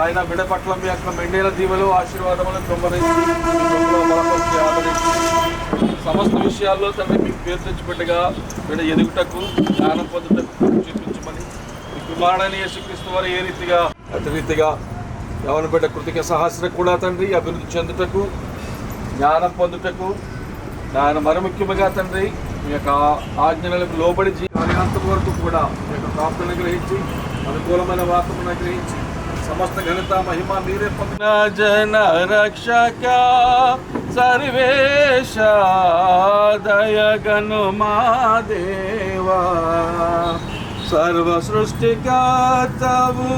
ఆయన బిడ్డ పట్ల మీ యొక్క మెండైన దీవెలు ఆశీర్వాదములు బలపరిచి ఆదరించి సమస్త విషయాల్లో తండ్రి మీకు పేరు తెచ్చిపెట్టగా బిడ్డ ఎదుగుటకు జ్ఞానం పొందుటకు చూపించమని మీ కుమారుడైన యేసుక్రీస్తు వారు ఏ రీతిగా అతి రీతిగా యవన బిడ్డ కృతిక సహస్రం కూడా తండ్రి అభివృద్ధి చెందుటకు జ్ఞానం పొందుటకు ఆయన మరి ముఖ్యంగా తండ్రి మీ యొక్క ఆజ్ఞలకు లోబడి జీవితాంతం వరకు కూడా మీ యొక్క ప్రాప్తులను గ్రహించి అనుకూలమైన వార్తలను గ్రహించి సమస్త ఘనత మహిమ మీరే పొందిన జన రక్షక సర్వేశ దయగను మా దేవా సర్వ సృష్టికర్తవు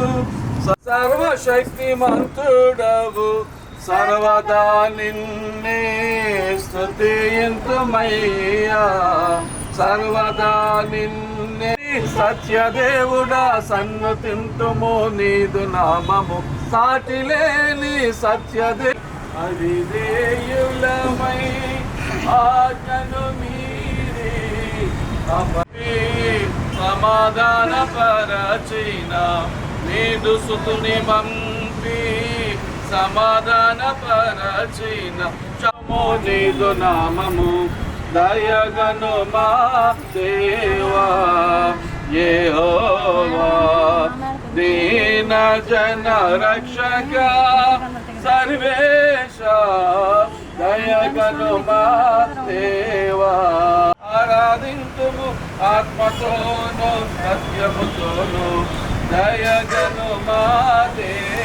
సర్వశక్తిమంతుడవు సర్వదా నిన్నే స్తుతింతుమయ్యా సర్వదా నిన్నే సత్యదేవుడా సన్నుతింతుము నీదు నామము సాటిలేని సత్యదే అవిధేయులమై ఆజ్ఞను మీరి సమాధాన పరచిన నీదు సుతుని పంపి సమాధాన పరచిన చమో నీదు నామము దయగను మా దేవా యెహోవా దీన జన రక్షక సర్వేశ దయగను మా దేవా ఆరాధింతుము ఆత్మతోను సత్యముతోను దయగను మా దేవా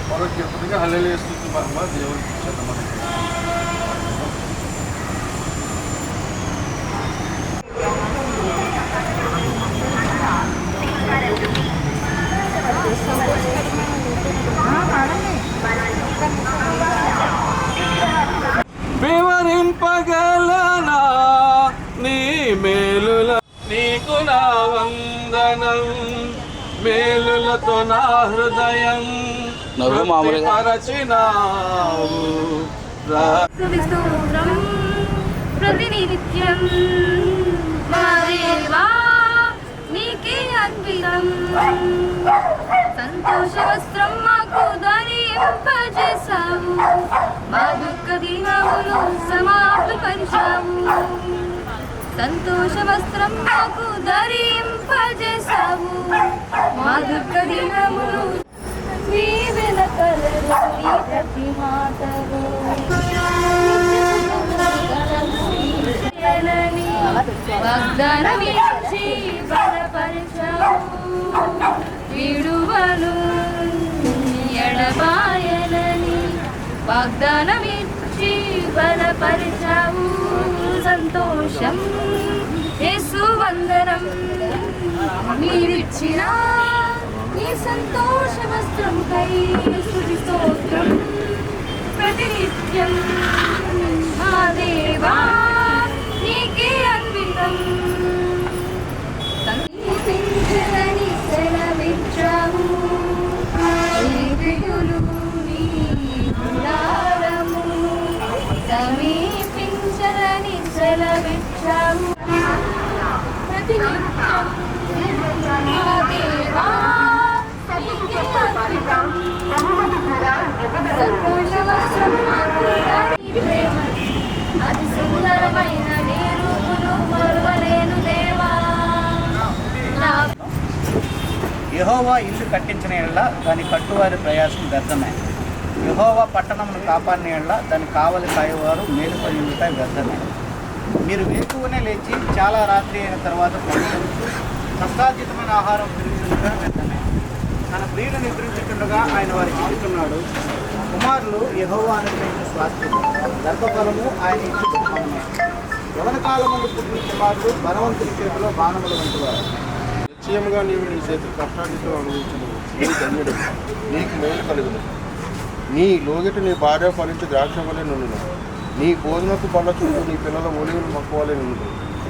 మరొకటిగా హల్లెలూయా స్తుతి మహిమ దేవునికి చెందమని వివరింపగలనా నీ మేలుల నీకు నా వందనం మేలులతో నా హృదయం పరచినావు ప్రతినిత్యం మా దేవా నీకే అద్భుతం సంతోష వస్త్రం మాకు ధరింపజేశావు మా దుఃఖ దినములు సమాప్తపరిచావు సంతోష వస్త్రం మాకు ధరింపజేశావు మా దుఃఖ దినములు నీవెల కలలు నీ ప్రతి మాటలు వాగ్దానమిచ్చి బలపరచావు విడువను ఎడబాయలని వాగ్దానమిచ్చి బలపరచావు సంతోషం యేసు వందనం మీరిచ్చిన ఈ సంతోష వస్త్రం కై స్తుతి స్తోత్రం ప్రతినిత్యం మా దేవా నీకే అద్భుతం సమీపించని సెలవిచ్చావు నీ గుడారము సమీపించని సెలవిచ్చావు ప్రతినిత్యం మా దేవా నీకే అద్భుతం సంతోష వస్త్రం అతి సుందరమైన నీ రూపును మరువలేను దేవా. యెహోవా ఇల్లు కట్టించిన యెడల దాని కట్టువారి ప్రయాసం వ్యర్థమే. యెహోవా పట్టణమును కాపాడిన యెడల దాని కావలి కాయవారు మేలుకొని ఉండుట వ్యర్థమే. మీరు వేకువనే లేచి చాలా రాత్రి అయిన తర్వాత పడుకుంటూ కష్టార్జితమైన ఆహారం తిరుగుతుండగా వ్యర్థమే. తన ప్రియులు నిద్రించుతుండగా ఆయన వారికి చెబుతున్నాడు, కుమారులు యెహోవా అనుగ్రహించిన స్వాస్థ్యం, గర్భఫలము ఆయన ఇచ్చిన ఫలమే. యవన కాలం ముందు పుట్టిన కుమారులు బలవంతుల చేతిలో బాణములు వంటివారు. నిశ్చయముగా నీవు నీ చేతులు కష్టార్జితం అనుభవించదు, నీ ధన్యుడు, నీకు మేలు కలుగును. నీ లోగిట నీ భార్య ఫలించి ద్రాక్ష వలె నుండును, నీ భోజనపు పళ్ళ చుట్టూ నీ పిల్లల ఒలివులు మొక్కవలే నుండును.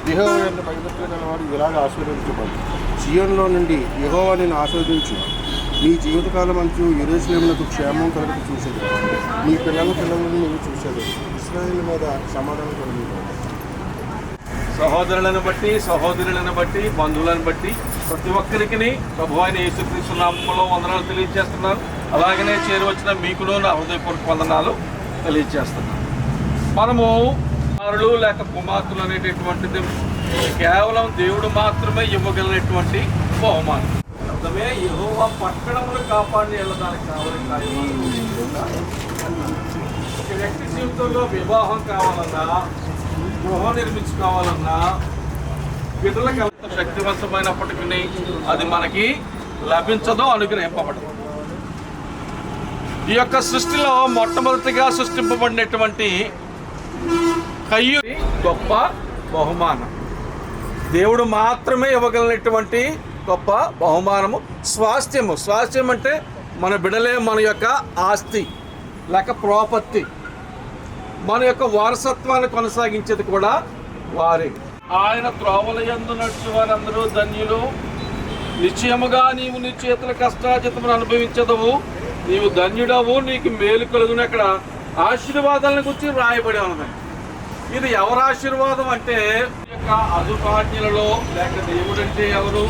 యెహోవా యందు భయభక్తులు గలవారు ఇలాగ ఆశీర్వదించబడు. సీయోనులో నుండి యెహోవా నిన్ను ఆశీర్వదించు. నీ జీవితకాలం అంచు యెరూషలేమునకు క్షేమం కలుగు చూసేది. నీ పిల్లలను నీవు చూసేది. ఇశ్రాయేలు మీద సమాధానం కలిగి సహోదరులను బట్టి, సహోదరులను బట్టి, బంధువులను బట్టి ప్రతి ఒక్కరికి ప్రభు అయిన యేసుక్రీస్తు నామములో వందనాలు తెలియజేస్తున్నాను. అలాగనే చేరువచ్చిన మీకును నా హృదయపూర్వక వందనాలు తెలియజేస్తున్నాను. మనము కుమారులు లేక కుమార్తెలు అనేటటువంటిది కేవలం దేవుడు మాత్రమే ఇవ్వగలిగినటువంటి బహుమానం. అర్థమే యెహోవా పట్టణమును కాపాడి వెళ్ళడానికి కావాలి. ఒక వ్యక్తి జీవితంలో వివాహం కావాలన్నా, గృహం నిర్మించుకోవాలన్నా, బిడ్డలకు ఎంత శక్తివంతమైనప్పటికీ అది మనకి లభించదో, అనుగ్రహింపబడదు. ఈ యొక్క సృష్టిలో మొట్టమొదటిగా సృష్టింపబడినటువంటి కయ్యూరి గొప్ప బహుమానం. దేవుడు మాత్రమే ఇవ్వగలిగినటువంటి గొప్ప బహుమానము స్వాస్థ్యము. స్వాస్థ్యం అంటే మన బిడ్డలే మన యొక్క ఆస్తి లేక ప్రాపర్టీ. మన యొక్క వారసత్వాన్ని కొనసాగించేది కూడా వారే. ఆయన త్రోవల యందు నడుచు వారందరూ ధన్యులు. నిశ్చయముగా నీవు నీ చేతుల కష్టార్జితమును అనుభవించదవు, నీవు ధన్యుడవు, నీకు మేలు కలుగును. అక్కడ ఆశీర్వాదాలను గురించి రాయబడి ఉన్నది. ఇది ఎవరి ఆశీర్వాదం అంటే ఈ యొక్క అదుపాజ్ఞలలో లేక దేవుడు అంటే ఎవరు,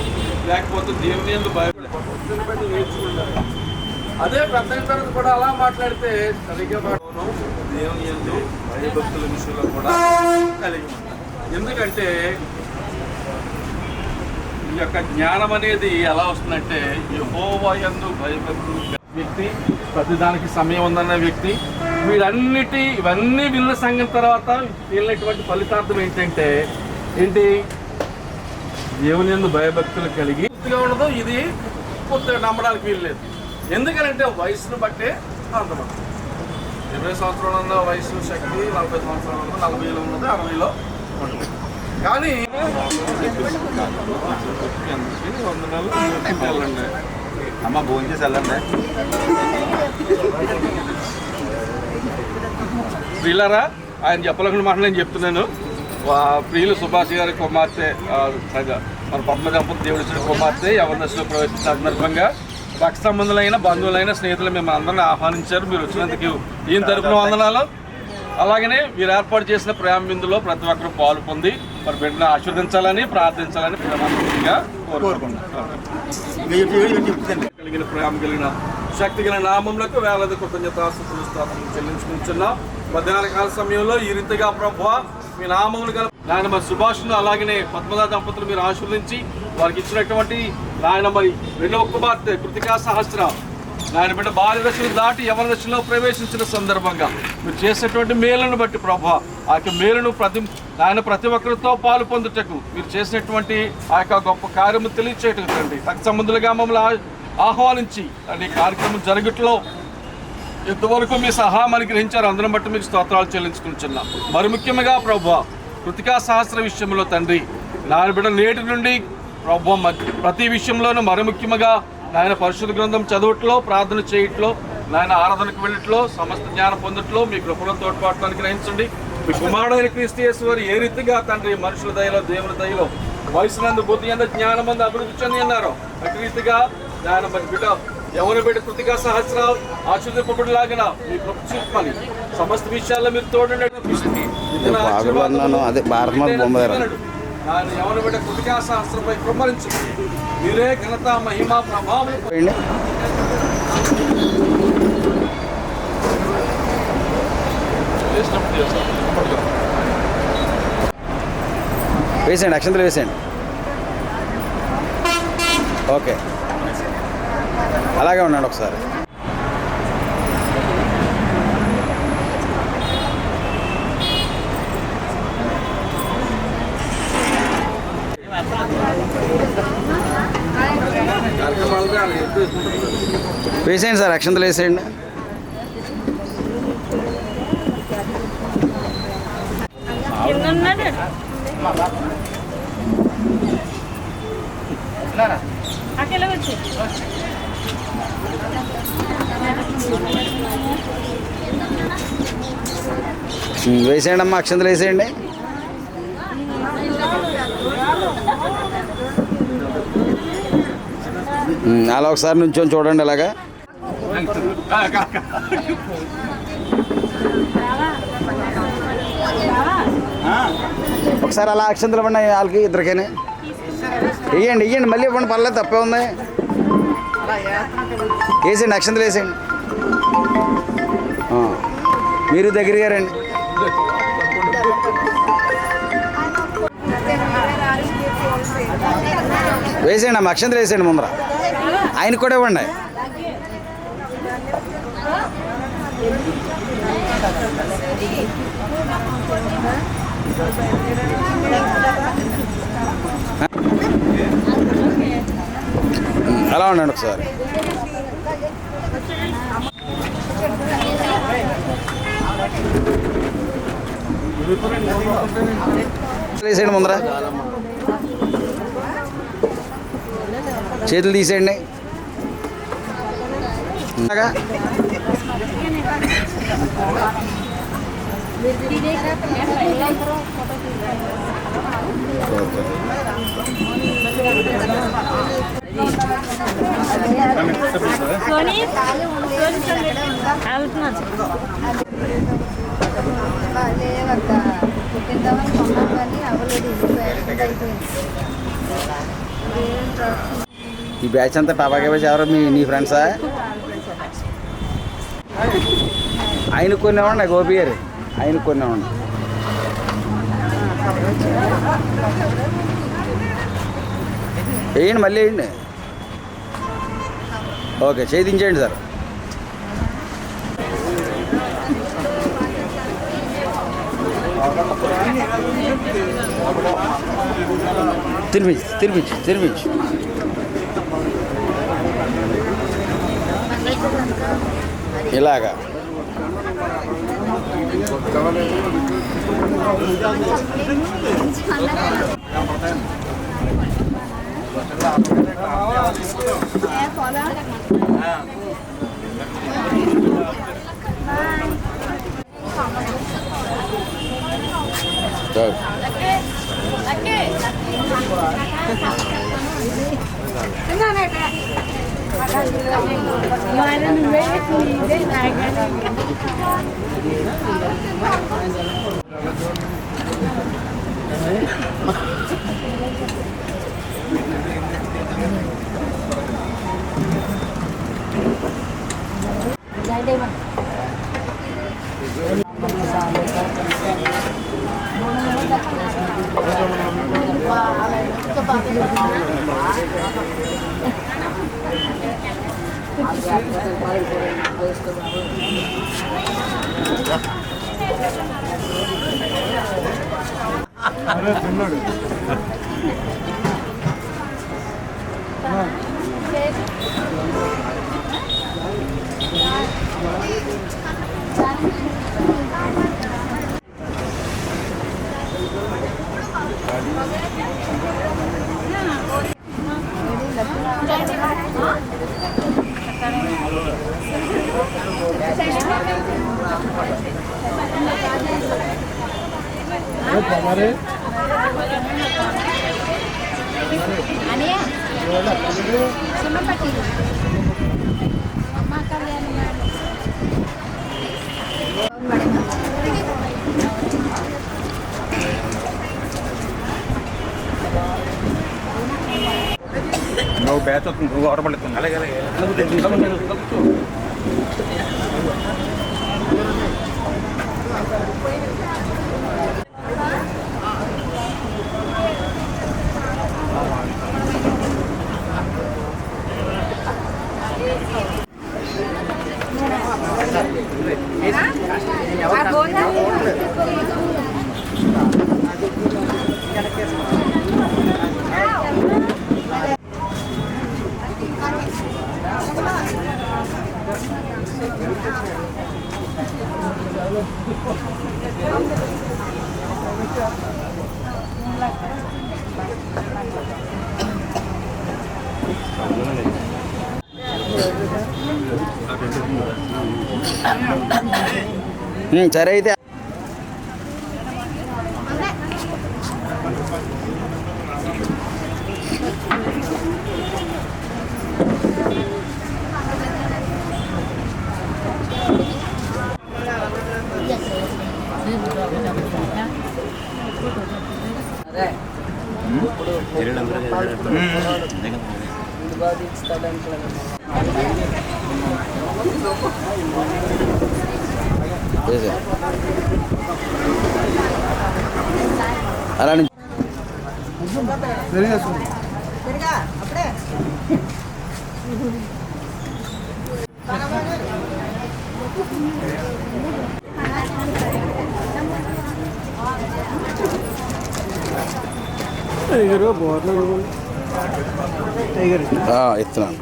లేకపోతే దేవుని యందు భయపడి నేర్చుకుంటారు. అదే పెద్ద తరగతి కూడా అలా మాట్లాడితే సరిగ్గా దేవుని యందు భయభక్తుల విషయంలో కూడా కలిగి ఉంటారు. ఎందుకంటే ఈ యొక్క జ్ఞానం అనేది ఎలా వస్తుందంటే యెహోవా యందు భయభక్తులు వ్యక్తి, ప్రతిదానికి సమయం ఉందన్న వ్యక్తి, ఇవన్నీ విన్న సంగతి తర్వాత వెళ్ళినటువంటి ఫలితార్థం ఏంటంటే దేవుని యందు భయభక్తులు కలిగి పూర్తిగా ఉండదు. ఇది పూర్తిగా నమ్మడానికి వీల్లేదు. ఎందుకంటే వయసును బట్టే అంతమంది 20 సంవత్సరాలు ఉన్న వయసు శక్తి, 40 సంవత్సరాలు ఉన్న 40లో ఉన్నది, 60లో ఉంటుంది. కానీ అమ్మ భోజనం చేసి వెళ్ళండి. ప్రియులరా, ఆయన చెప్పలేకుండా మాట నేను చెప్తున్నాను. ప్రియులు సుభాష్ గారి కుమార్తె, మన పద్మ దంపతులు దేవుడి ఇచ్చిన కుమార్తె ఎవరి దశలో ప్రవేశించిన సందర్భంగా రక్త సంబంధులైన, బంధువులైన, స్నేహితులు మేము అందరినీ ఆహ్వానించారు. మీరు వచ్చినందుకు ఈయన తరపున వందనాలు. అలాగనే వీరు ఏర్పాటు చేసిన ప్రేమ విందులో ప్రతి ఒక్కరు పాలు పొంది మరి బిడ్డను ఆశీర్వదించాలని, ప్రార్థించాలని ప్రేమగా కోరుకుంటున్నాను. కలిగిన ప్రేమ కలిగిన శక్తి కలిగిన నామములకు వేలాది కృతజ్ఞతాస్తుతులు స్తోత్రాలు చెల్లించుకుంటున్నాం. మధ్యాహ్న కాల సమయంలో ఈ రీతిగా ప్రభువా మీ నామములు గల నాయన మరి సుభాష్ను అలాగనే పద్మదా దంపతులు మీరు ఆశీర్వదించి వారికి ఇచ్చినటువంటి నాయన మరి రెండవ కుమార్తె కృతికా సహస్ర నాయన బిడ్డ బాల్య దశలు దాటి యవన దశలో ప్రవేశించిన సందర్భంగా మీరు చేసినటువంటి మేలును బట్టి ప్రభువా ఆ యొక్క మేలును ప్రతి ఒక్కరితో పాలు పొందుటకు మీరు చేసినటువంటి ఆ యొక్క గొప్ప కార్యము తెలియచేయటం తండ్రి. రక్త సంబంధులుగా మమ్మల్ని ఆహ్వానించి అండి కార్యక్రమం జరుగుట్లో ఇంతవరకు మీ సహాయం అనుగ్రహించారు. అందరం బట్టి మీకు స్తోత్రాలు చెల్లించుకుంటున్నాం. మరి ముఖ్యంగా ప్రభువా కృతికా సహస్ర విషయంలో తండ్రి నాయన బిడ్డ నేటి నుండి ప్రభువా ప్రతి విషయంలోనూ మరి ముఖ్యంగా నాయన పరిశుద్ధ గ్రంథం చదువుట్లో, ప్రార్థన చేయట్లో, నాయన ఆరాధనకు వెళ్ళట్లో, సమస్త జ్ఞానం పొందట్లో మీ కృపలో తోడ్పాటు అనుగ్రహించండి. మీ కుమారుడైన క్రీస్తు యేసు వారు ఏ రీతిగా తండ్రి మనుషుల దయలో, దేవుని దయలో, వయసునందు, బుద్ధి అందు, జ్ఞానమందు అభివృద్ధి చెంది అన్నారు. అటు రీతిగా నాయన మరి బిడ్డ ఎవరు బిడ్డ కృతికా సహస్రాలు ఆశీర్వదింపబడిలాగిన మీ కృప చూపమని సమస్త విషయాల్లో మీరు తోడండి. ఎవరు బిడ్డ కృతికా సహస్రంపై కృమ్మరించు. మీరే ఘనత, మహిమ, ప్రభావం వేసేయండి, అక్షంతలు వేసేయండి. ఓకే, అలాగే ఉండండి ఒకసారి. వేసేయండి సార్, అక్షంతలు వేసేయండి. వేసేయండి అమ్మా, అక్షంతలు వేసేయండి. అలా ఒకసారి నుంచొని చూడండి. అలాగా ఒకసారి అలా అక్షంతలు ఇవ్వండి వాళ్ళకి ఇద్దరికైనా. వెయ్యండి మళ్ళీ ఇవ్వండి, పర్లేదు, తప్పే ఉంది. వేసేయండి, అక్షంతలు వేసేయండి. మీరు దగ్గరగా రండి. వేసేయండి అమ్మ, అక్షంతలు వేసేయండి ముందర. ఆయనకు కూడా ఇవ్వండి. అలా ఉండండి ఒకసారి. వేసేయండి ముందర, చేతులు తీసేయండి. ఈ బ్యాచ్ అంతా టబాకా బ్యాచ్ ఎవరు నీ ఫ్రెండ్సా? ఆయనకు కొన్ని ఇవ్వండి, గోపి గారు ఆయనకు కొన్ని ఇవ్వండి. వేయండి, మళ్ళీ వేయండి. ఓకే, చేయించేయండి సార్. తినిపించు. ఇలాగా నువ్వు బ్యాచ్ వస్తుంది, నువ్వు ఆరబడుతుంది. అలాగే సరే అయితే అలా నుంచి ఇస్తున్నాను.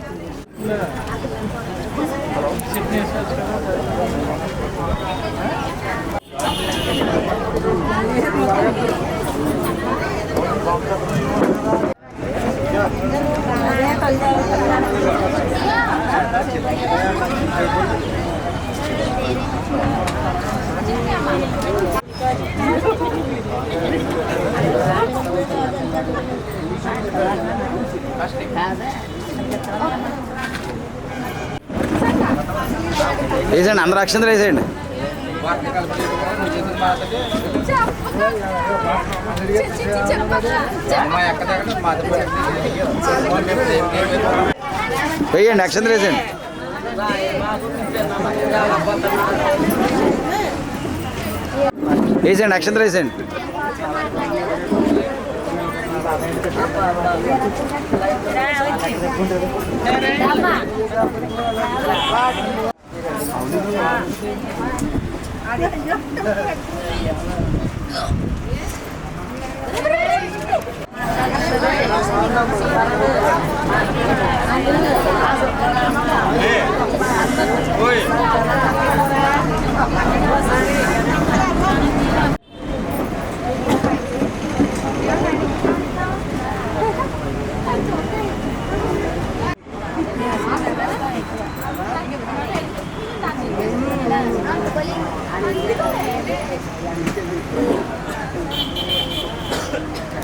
వేసేయండి, అందరూ అక్షంతలు వేసేయండి. వేయండి, అక్షంతలు వేసేయండి. వేసేయండి, అక్షంతలు వేసేయండి.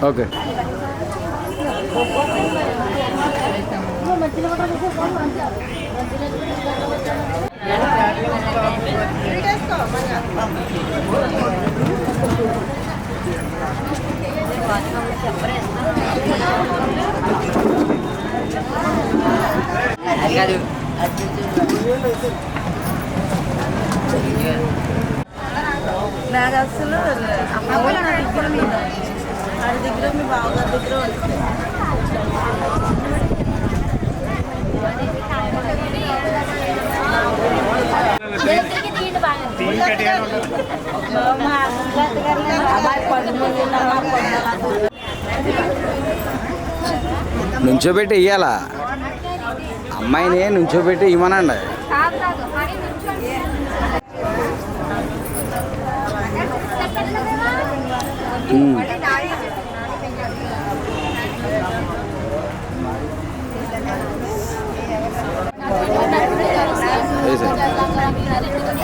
ఓకే. నాకు అసలు అమ్మాయి దగ్గర మీద వాడి దగ్గర మీ బావగారి దగ్గర నుంచోబెట్టి ఇయ్యాలా, అమ్మాయిని నుంచోబెట్టి ఇవ్వనండి.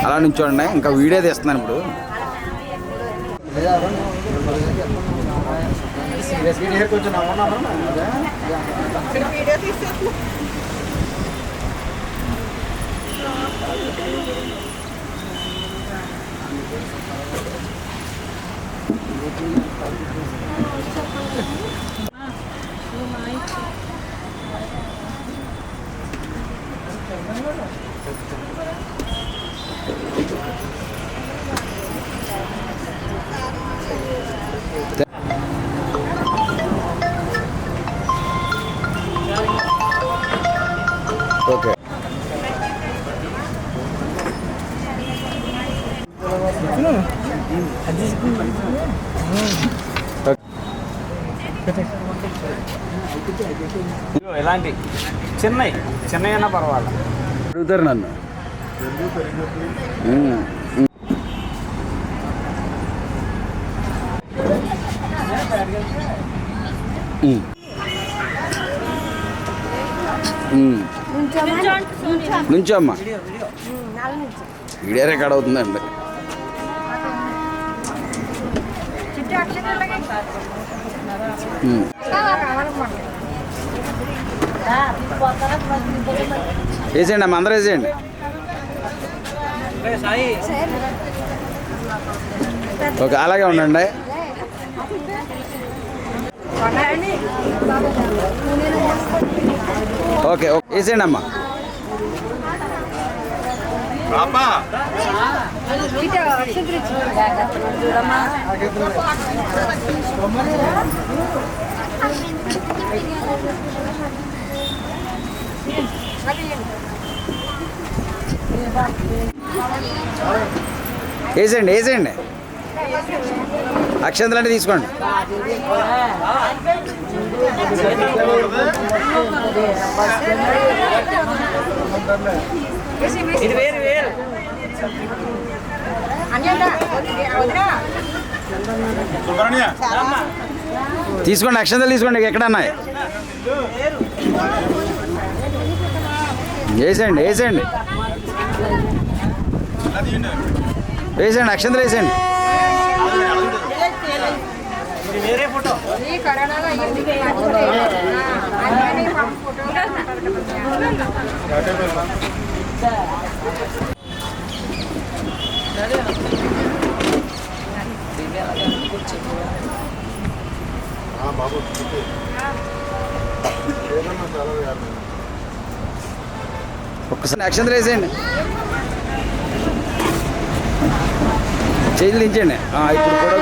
అలా నుంచోండి, ఇంకా వీడియో తీస్తున్నాను ఇప్పుడు. ఓకే. ఎలాంటి చిన్నైనా పర్వాలేదు, అడుగుతారు నన్ను. నుంచోమ్మా, వీడియో రికార్డ్ అవుతుందండి. వేసేయండి అమ్మ, అందరూ వేసేయండి. ఓకే, అలాగే ఉండండి. ఓకే ఓకే వేసేయండి అమ్మా. వేసేయండి వేసేయండి. అక్షంతలు అంటే తీసుకోండి. తీసుకోండి అక్షంతలు తీసుకోండి. ఎక్కడన్నా వేసేయండి వేసేయండి వేసేయండి అక్షంతలు వేసేయండి. వేరే ఫోటో ఒక్కసారి అక్షంతలు వేసేయండి. చేతులు దించండి. ఇప్పుడు కూడా